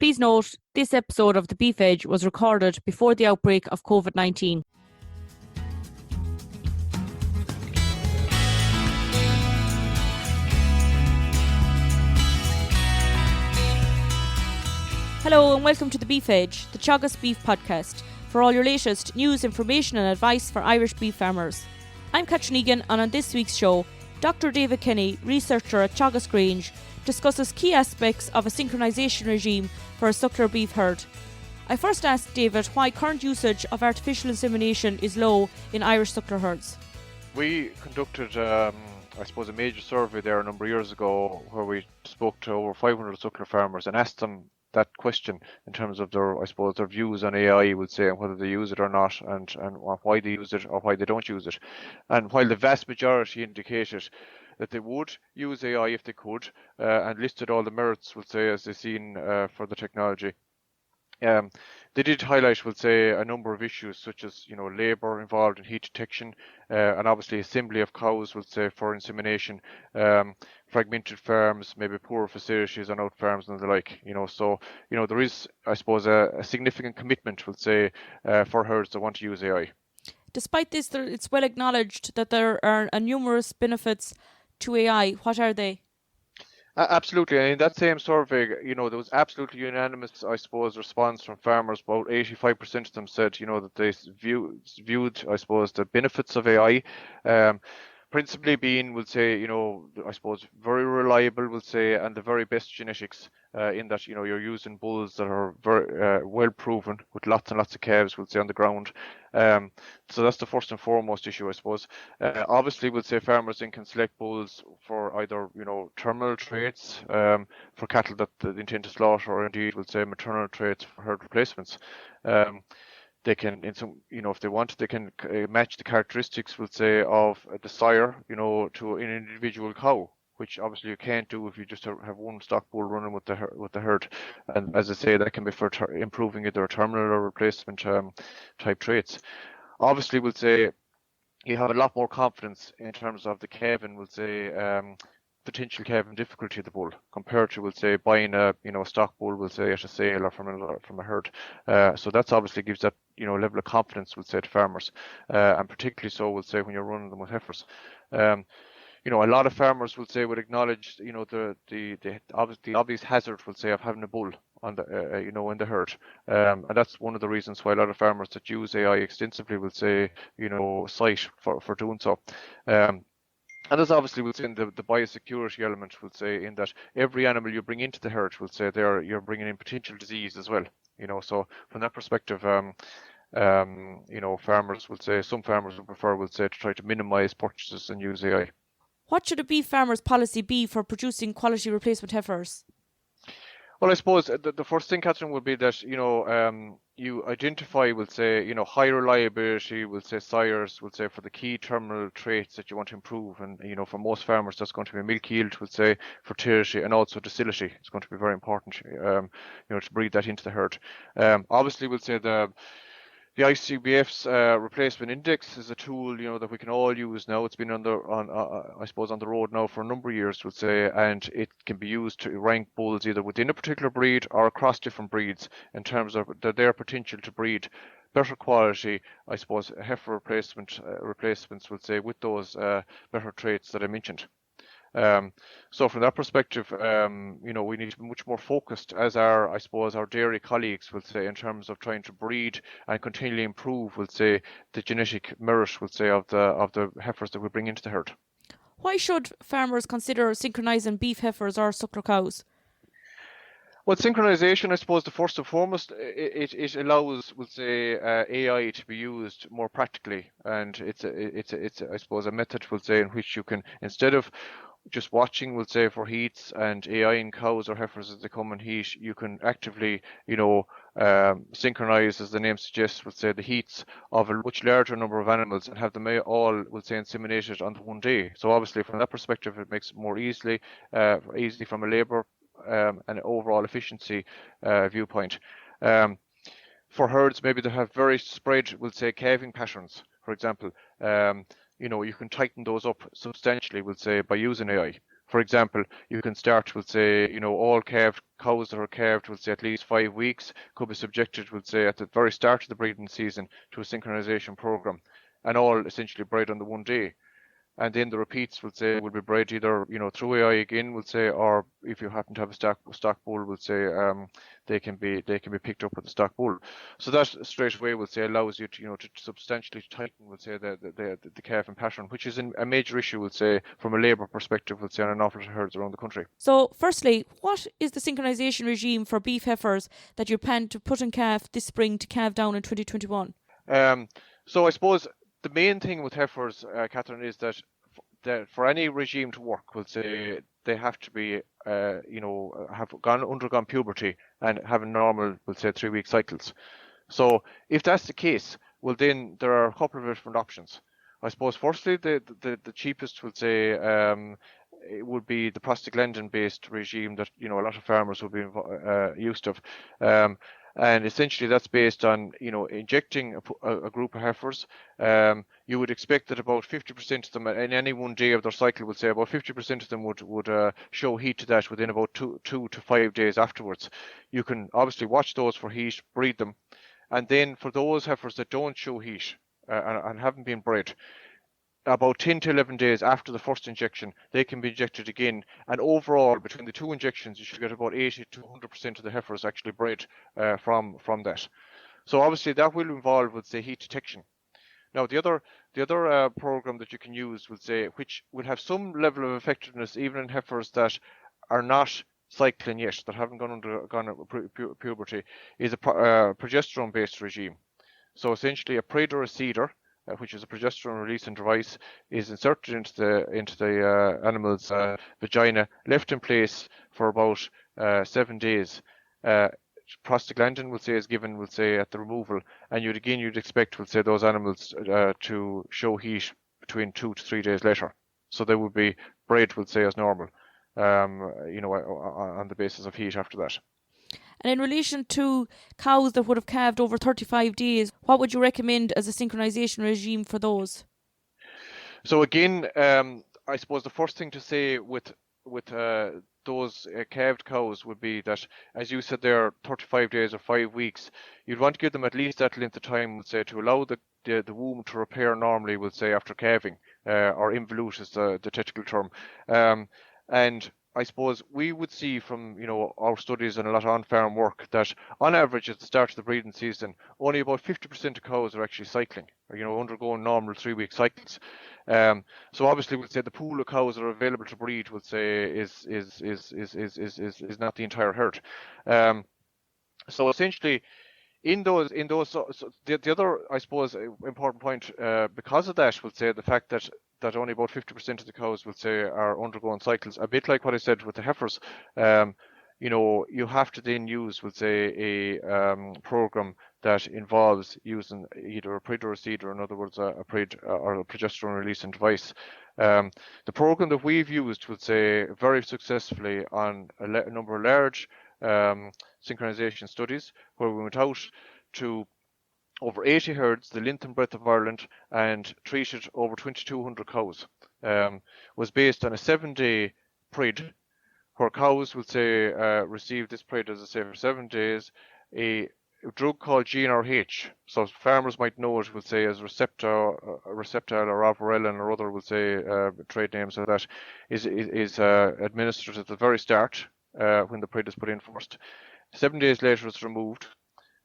Please note, this episode of The Beef Edge was recorded before the outbreak of COVID-19. Hello and welcome to The Beef Edge, the Teagasc Beef podcast, for all your latest news, information and advice for Irish beef farmers. I'm Catherine Egan, and on this week's show, Dr. David Kenny, researcher at Teagasc Grange, discusses key aspects of a synchronisation regime for a suckler beef herd. I first asked David why current usage of artificial insemination is low in Irish suckler herds. We conducted, a major survey there a number of years ago where we spoke to over 500 suckler farmers and asked them that question in terms of their views on AI, would say, and whether they use it or not, and why they use it or why they don't use it. And while the vast majority indicated that they would use AI if they could, and listed all the merits, would say, as they've seen for the technology. They did highlight, we'll say, a number of issues such as, labour involved in heat detection, and obviously assembly of cows, we'll say, for insemination, fragmented farms, maybe poor facilities on out farms and the like, So, there is, I suppose, a significant commitment, we'll say, for herds that want to use AI. Despite this, it's well acknowledged that there are numerous benefits to AI. What are they? Absolutely. And in that same survey, there was absolutely unanimous, I suppose, response from farmers. About 85% of them said, that they viewed, I suppose, the benefits of AI. Principally being, we'll say, I suppose, very reliable, we'll say, and the very best genetics, in that, you're using bulls that are very well proven with lots and lots of calves, we'll say, on the ground. So that's the first and foremost issue, I suppose. Obviously, we'll say farmers then can select bulls for either, terminal traits, for cattle that they intend to slaughter, or indeed, we'll say, maternal traits for herd replacements. They can, if they want, they can match the characteristics, we'll say, of the sire, to an individual cow, which obviously you can't do if you just have one stock bull running with the herd. And as I say, that can be for improving either terminal or replacement type traits. Obviously, we'll say you have a lot more confidence in terms of the calving, we'll say, potential calving difficulty of the bull compared to, we'll say, buying a stock bull, we'll say, at a sale or from a herd. So that's obviously gives that level of confidence, we'll say, to farmers, and particularly so, we'll say, when you're running them with heifers. A lot of farmers will say, would acknowledge, the obvious hazard, will say, of having a bull on the, in the herd. And that's one of the reasons why a lot of farmers that use AI extensively will say, cite for doing so. And there's obviously, we'll say, in the biosecurity element, we'll say, in that every animal you bring into the herd, we'll say, you're bringing in potential disease as well. So from that perspective, farmers will say, some farmers would prefer, we'll say, to try to minimise purchases and use AI. What should a beef farmer's policy be for producing quality replacement heifers? Well, I suppose the first thing, Catherine, would be that, you identify, we'll say, high reliability, we'll say, sires, we'll say, for the key terminal traits that you want to improve. And, for most farmers, that's going to be milk yield, we'll say, fertility, and also docility. It's going to be very important, to breed that into the herd. Obviously, we'll say the ICBF's replacement index is a tool, that we can all use now. It's been on the road now for a number of years, we'll say, and it can be used to rank bulls either within a particular breed or across different breeds in terms of their potential to breed better quality, I suppose, heifer replacements, we'll say, with those better traits that I mentioned. So from that perspective, we need to be much more focused as our dairy colleagues will say, in terms of trying to breed and continually improve, we'll say, the genetic merit, we'll say, of the heifers that we bring into the herd. Why should farmers consider synchronising beef heifers or suckler cows? Well, synchronisation, I suppose, the first and foremost, it allows, we'll say, AI to be used more practically, and it's I suppose, a method, we'll say, in which you can, instead of just watching, we'll say, for heats and AI in cows or heifers as they come in heat, you can actively, synchronize, as the name suggests, we'll say, the heats of a much larger number of animals and have them all, we'll say, inseminated on one day. So obviously, from that perspective, it makes it more easily from a labour and overall efficiency viewpoint. For herds, maybe they have very spread, we'll say, calving patterns, for example. You can tighten those up substantially, we'll say, by using AI. For example, you can start with, say, all calved cows that are calved, will say, at least 5 weeks, could be subjected, will say, at the very start of the breeding season to a synchronisation program, and all essentially bred on the one day. And then the repeats, will say, will be bred either, through AI again, will say, or if you happen to have a stock bull, will say, they can be picked up with the stock bull. So that straight away, will say, allows you to, to substantially tighten, will say, the calving pattern, which is a major issue, will say, from a labour perspective, will say, on an awful lot of herds around the country. So, firstly, what is the synchronisation regime for beef heifers that you plan to put in calf this spring to calve down in 2021? So I suppose the main thing with heifers, Catherine, is that for any regime to work, we'll say they have to be, have undergone puberty and having normal, we'll say, 3-week cycles. So if that's the case, well, then there are a couple of different options. I suppose, firstly, the cheapest, we'll say, it would be the prostaglandin-based regime that, a lot of farmers will be used to. And essentially that's based on, injecting a group of heifers. You would expect that about 50% of them in any one day of their cycle, would say about 50% of them would show heat to that within about two to 5 days afterwards. You can obviously watch those for heat, breed them. And then for those heifers that don't show heat and haven't been bred, about 10 to 11 days after the first injection, they can be injected again. And overall, between the two injections, you should get about 80 to 100% of the heifers actually bred from that. So obviously that will involve, would say, heat detection. Now the other program that you can use, would say, which will have some level of effectiveness even in heifers that are not cycling yet, that haven't gone puberty, is a progesterone-based regime. So essentially a bred or a seeder, which is a progesterone releasing device, is inserted into the animal's vagina, left in place for about 7 days. Prostaglandin, will say, is given, will say, at the removal, and you'd expect, will say, those animals to show heat between 2 to 3 days later. So they would be bred, will say, as normal, on the basis of heat after that. And in relation to cows that would have calved over 35 days, what would you recommend as a synchronisation regime for those? So again, I suppose the first thing to say with those calved cows would be that, as you said, they're 35 days or 5 weeks. You'd want to give them at least that length of time, would say, to allow the womb to repair normally, would say, after calving, or involute is the technical term. And I suppose we would see from, our studies and a lot of on-farm work that on average at the start of the breeding season, only about 50% of cows are actually cycling, or, undergoing normal 3-week cycles. So obviously we'll say the pool of cows that are available to breed, would say, is not the entire herd. So essentially, the other, I suppose, important point, because of that, would say the fact that only about 50% of the cows, will say, are undergoing cycles, a bit like what I said with the heifers. You have to then use, will say, a program that involves using either a bred or a seeder, in other words, a bred or a progesterone releasing device. The program that we've used, would say, very successfully on a number of large synchronisation studies, where we went out to over 80 herds, the length and breadth of Ireland, and treated over 2,200 cows, was based on a 7-day bred, where cows, will say, received this bred, as I say, for 7 days, a drug called GnRH. So farmers might know it, will say, as Receptal or Avorelin or other, will say, trade names of that, is administered at the very start, when the bred is put in first. 7 days later it's removed.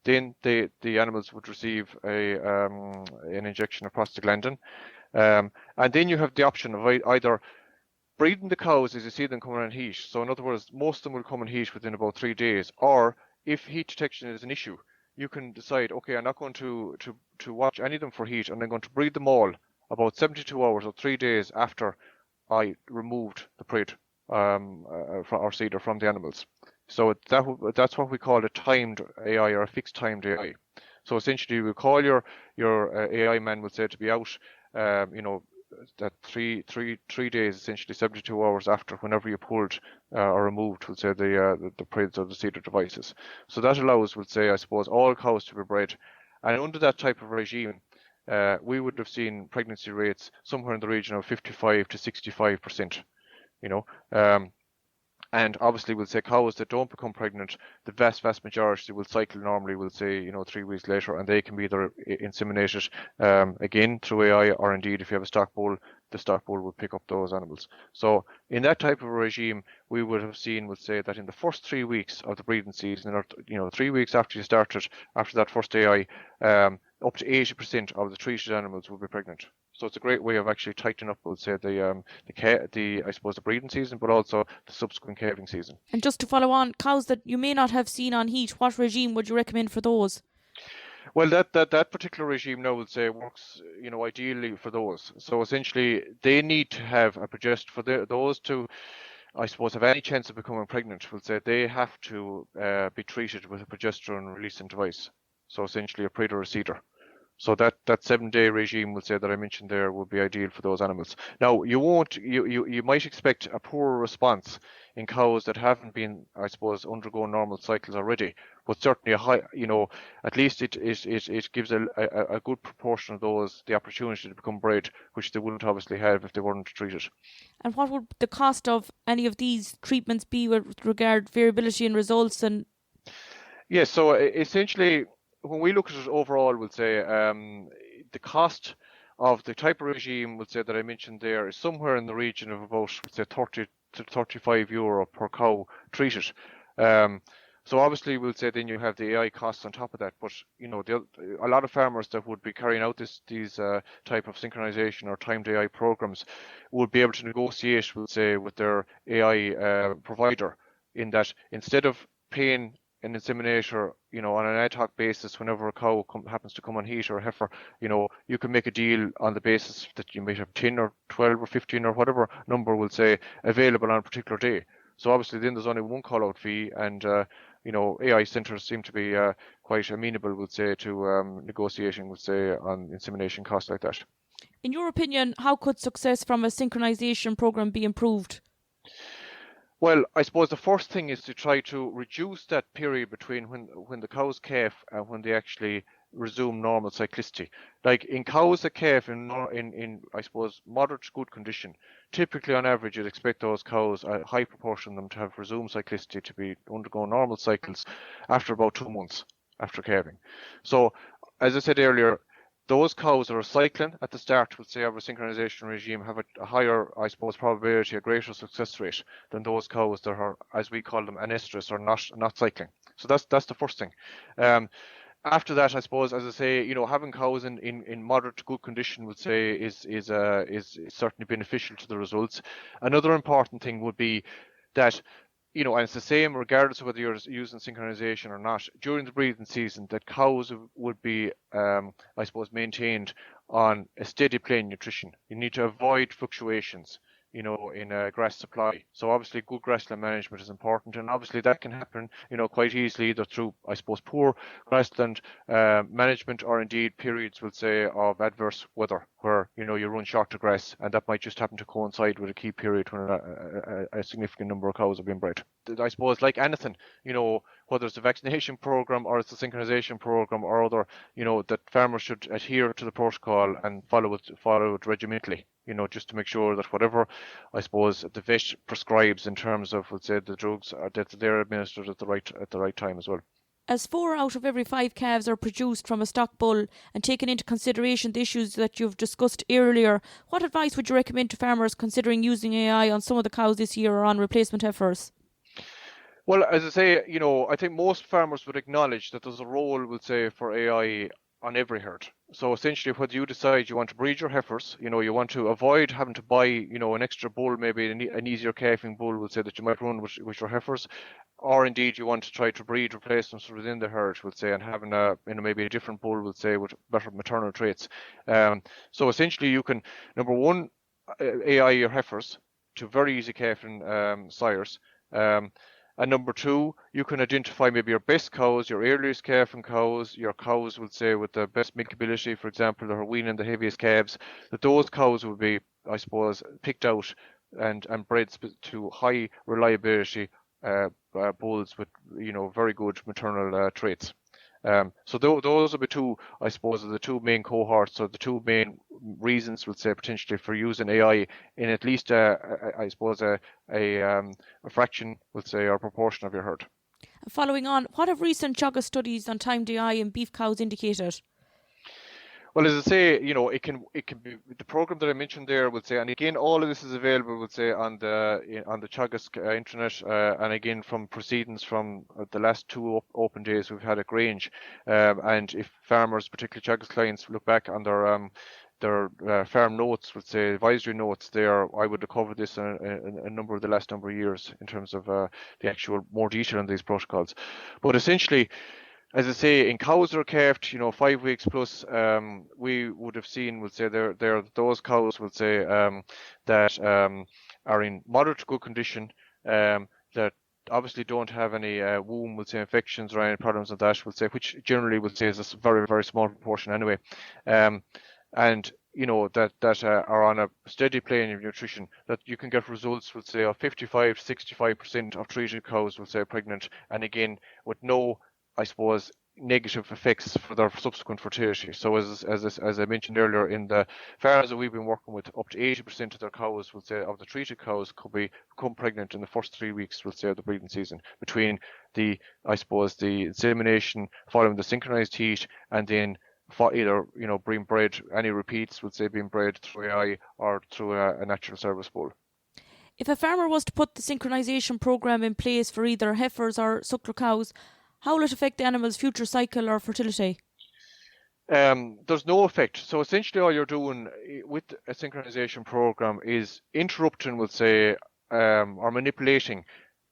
Then the animals would receive an injection of prostaglandin. And then you have the option of either breeding the cows as you see them coming in heat. So in other words, most of them will come in heat within about 3 days. Or if heat detection is an issue, you can decide, okay, I'm not going to watch any of them for heat, and I'm going to breed them all about 72 hours or 3 days after I removed the bred or seeder from the animals. So that's what we call a timed AI, or a fixed timed AI. So essentially, we call your AI man, will say, to be out, that three days, essentially 72 hours after, whenever you pulled or removed, will say, the breds or the seeder devices. So that allows, will say, I suppose, all cows to be bred, and under that type of regime, we would have seen pregnancy rates somewhere in the region of 55 to 65%. you know. And obviously, we'll say cows that don't become pregnant, the vast majority will cycle normally, we'll say, 3 weeks later, and they can be either inseminated again through AI, or indeed, if you have a stock bull, the stock bull will pick up those animals. So in that type of regime, we would have seen, we'll say, that in the first 3 weeks of the breeding season, or 3 weeks after you started, after that first AI, up to 80% of the treated animals will be pregnant. So it's a great way of actually tightening up, we'll say, the I suppose the breeding season, but also the subsequent calving season. And just to follow on, cows that you may not have seen on heat, what regime would you recommend for those? Well, that particular regime now, would say, works, ideally for those. So essentially, they need to have a for those to, I suppose, have any chance of becoming pregnant. We'll say they have to be treated with a progesterone releasing device. So essentially, a breeder or seeder. So that 7-day regime, we'll say, that I mentioned there, would be ideal for those animals. Now, you might expect a poor response in cows that haven't been, I suppose, undergoing normal cycles already, but certainly a high, at least it gives a good proportion of those the opportunity to become bred, which they wouldn't obviously have if they weren't treated. And what would the cost of any of these treatments be with regard variability in results? And yes, so essentially, when we look at it overall, we'll say the cost of the type of regime, we'll say, that I mentioned there, is somewhere in the region of about, say, 30 to 35 euro per cow treated. So obviously, we'll say then you have the AI costs on top of that, but a lot of farmers that would be carrying out these type of synchronization or timed AI programs would be able to negotiate, we'll say, with their AI provider, in that instead of paying an inseminator, on an ad hoc basis whenever a cow happens to come on heat, or a heifer, you can make a deal on the basis that you might have 10 or 12 or 15 or whatever number, will say, available on a particular day. So obviously then there's only one call out fee, and AI centres seem to be quite amenable, we'll say, to negotiating, we'll say, on insemination costs like that. in your opinion, how could success from a synchronization program be improved? Well, I suppose the first thing is to try to reduce that period between when the cows calve and when they actually resume normal cyclicity. Like in cows that calve in I suppose, moderate to good condition, typically on average you'd expect those cows, a high proportion of them, to have resumed cyclicity, to be undergoing normal cycles after about 2 months after calving. So, as I said earlier, those cows that are cycling at the start, we'll say, of a synchronization regime, have a higher, I suppose, probability, a greater success rate than those cows that are, as we call them, anestrus, or not cycling. So that's the first thing. After that, I suppose, as I say, having cows in moderate to good condition, would say, is certainly beneficial to the results. Another important thing would be that, and it's the same regardless of whether you're using synchronization or not, during the breeding season, that cows would be, I suppose, maintained on a steady plain nutrition. You need to avoid fluctuations, in grass supply. So obviously good grassland management is important, and obviously that can happen, quite easily, either through, I suppose, poor grassland management, or indeed periods, we'll say, of adverse weather, where, you run short of grass, and that might just happen to coincide with a key period when a significant number of cows are being bred. I suppose, like anything, whether it's a vaccination program or it's a synchronization program or other, that farmers should adhere to the protocol and follow it regimentally, just to make sure that whatever, I suppose, the vet prescribes in terms of, let's say, the drugs, that they're administered at the right time as well. As 4 out of every 5 calves are produced from a stock bull, and taking into consideration the issues that you've discussed earlier, what advice would you recommend to farmers considering using AI on some of the cows this year, or on replacement heifers? Well, as I say, I think most farmers would acknowledge that there's a role, we'll say, for AI on every herd. So essentially, whether you decide you want to breed your heifers, you want to avoid having to buy, an extra bull, maybe an easier calving bull, we'll say, that you might run with your heifers, or indeed you want to try to breed replacements within the herd, we'll say, and having maybe a different bull, we'll say, with better maternal traits. So essentially, you can, number one, AI your heifers to very easy calving sires. And number two, you can identify maybe your best cows, your earliest calving cows, your cows, we'll say, with the best milkability, for example, that are weaning the heaviest calves, that those cows would be, I suppose, picked out and bred to high reliability bulls with, very good maternal traits. So those are the two, I suppose, are the two main cohorts, or the two main reasons, we'll say, potentially for using AI in at least, I suppose, a fraction, we'll say, or proportion of your herd. Following on, what have recent Teagasc studies on timed AI in beef cows indicated? Well, as I say, it can be the program that I mentioned there. Would say, and again, all of this is available. Would say on the Teagasc intranet, and again from proceedings from the last two open days we've had at Grange. And if farmers, particularly Teagasc clients, look back on their farm notes, would say advisory notes, there I would have covered this in a number of the last number of years in terms of the actual more detail on these protocols. But essentially, as I say, in cows that are calved, 5 weeks plus, we would have seen, we'll say, there those cows, we'll say, that are in moderate to good condition, that obviously don't have any womb, we'll say, infections or any problems of that, we'll say, which generally, we'll say, is a very, very small proportion anyway. And that are on a steady plane of nutrition, that you can get results, we'll say, of 55 to 65% of treated cows, we'll say, pregnant, and again, with no, I suppose, negative effects for their subsequent fertility. So as I mentioned earlier, in the farms that we've been working with, up to 80% of their cows, we'll say, of the treated cows, could become pregnant in the first 3 weeks, we'll say, of the breeding season, between the insemination following the synchronized heat, and then for either, being bred, any repeats, we'll say, being bred through AI or through a natural service bull. If a farmer was to put the synchronisation programme in place for either heifers or suckler cows, how will it affect the animal's future cycle or fertility? There's no effect. So essentially all you're doing with a synchronization program is interrupting, we'll say, or manipulating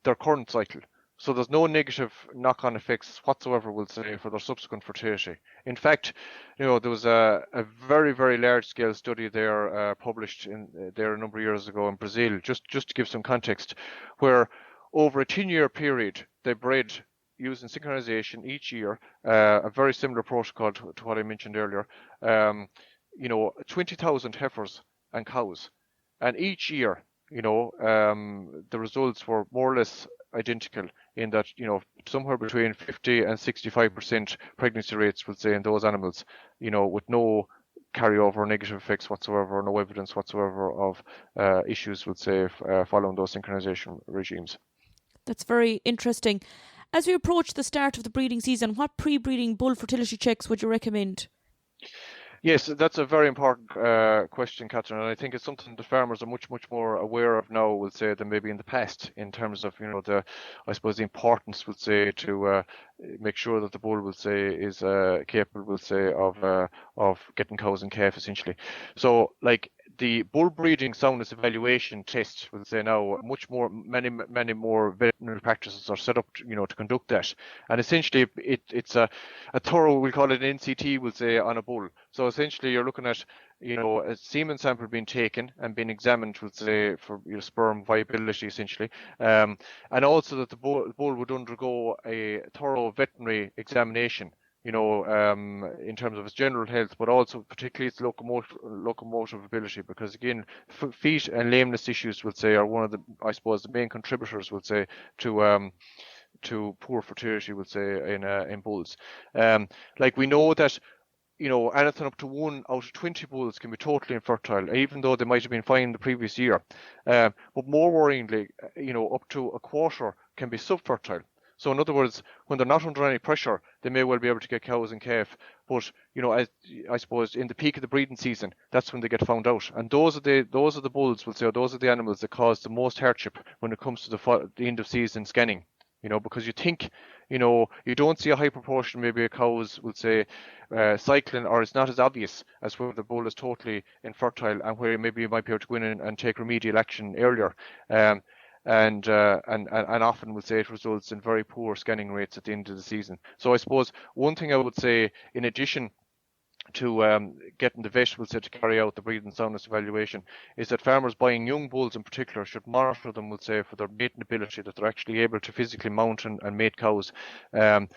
their current cycle. So there's no negative knock-on effects whatsoever, we'll say, for their subsequent fertility. In fact, there was a very, very large-scale study there published there a number of years ago in Brazil, just to give some context, where over a 10-year period they bred using synchronization each year, a very similar protocol to what I mentioned earlier, 20,000 heifers and cows. And each year, the results were more or less identical in that, somewhere between 50 and 65% pregnancy rates, we'll say, in those animals, with no carryover negative effects whatsoever, no evidence whatsoever of issues, we'll say, following those synchronization regimes. That's very interesting. As we approach the start of the breeding season, what pre-breeding bull fertility checks would you recommend? Yes, that's a very important question, Catherine, and I think it's something that farmers are much, much more aware of now, we'll say, than maybe in the past, in terms of, the importance, we'll say, to make sure that the bull, we'll say, is capable, we'll say, of getting cows and calf, essentially. So, the bull breeding soundness evaluation test, we'll say now, many more veterinary practices are set up, to conduct that. And essentially, it's a thorough, we'll call it an NCT, we'll say, on a bull. So essentially, you're looking at, a semen sample being taken and being examined, we'll say, for your sperm viability, essentially. And also that the bull would undergo a thorough veterinary examination, in terms of its general health, but also particularly its locomotive ability, because again, feet and lameness issues, we'll say, are one of the main contributors, we'll say, to poor fertility, we'll say, in bulls. We know that, anything up to 1 out of 20 bulls can be totally infertile, even though they might have been fine the previous year. But more worryingly, up to a quarter can be subfertile. So in other words, when they're not under any pressure, they may well be able to get cows and calf. But, I suppose in the peak of the breeding season, that's when they get found out. And those are the bulls, we'll say, or those are the animals that cause the most hardship when it comes to the end of season scanning. Because you think, you don't see a high proportion maybe of cows, we'll say, cycling, or it's not as obvious as where the bull is totally infertile and where maybe you might be able to go in and take remedial action earlier. And often we'll say it results in very poor scanning rates at the end of the season. So I suppose one thing I would say, in addition to getting the vet, we'll say, to carry out the breeding soundness evaluation, is that farmers buying young bulls in particular should monitor them, we'll say, for their mating ability, that they're actually able to physically mount and mate cows. And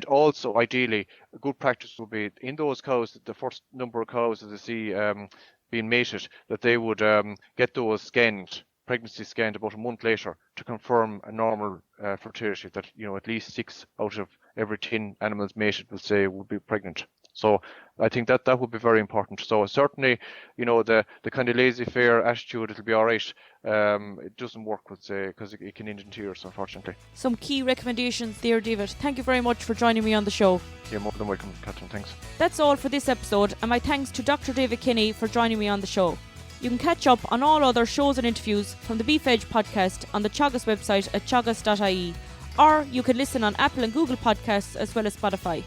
also, ideally, a good practice would be in those cows, the first number of cows that they see being mated, that they would get those pregnancy scanned about a month later to confirm a normal fertility, that at least 6 out of every 10 animals mated will say would be pregnant. So I think that would be very important. So certainly, the kind of laissez-faire attitude, it'll be all right. It doesn't work with, say, because it can end in tears, unfortunately. Some key recommendations there, David. Thank you very much for joining me on the show. You're more than welcome, Catherine. Thanks. That's all for this episode, and my thanks to Dr. David Kenny for joining me on the show. You can catch up on all other shows and interviews from the Beef Edge podcast on the Teagasc website at teagasc.ie, or you can listen on Apple and Google podcasts as well as Spotify.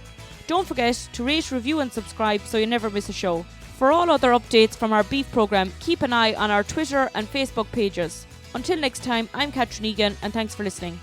Don't forget to rate, review and subscribe so you never miss a show. For all other updates from our beef programme, keep an eye on our Twitter and Facebook pages. Until next time, I'm Catherine Egan, and thanks for listening.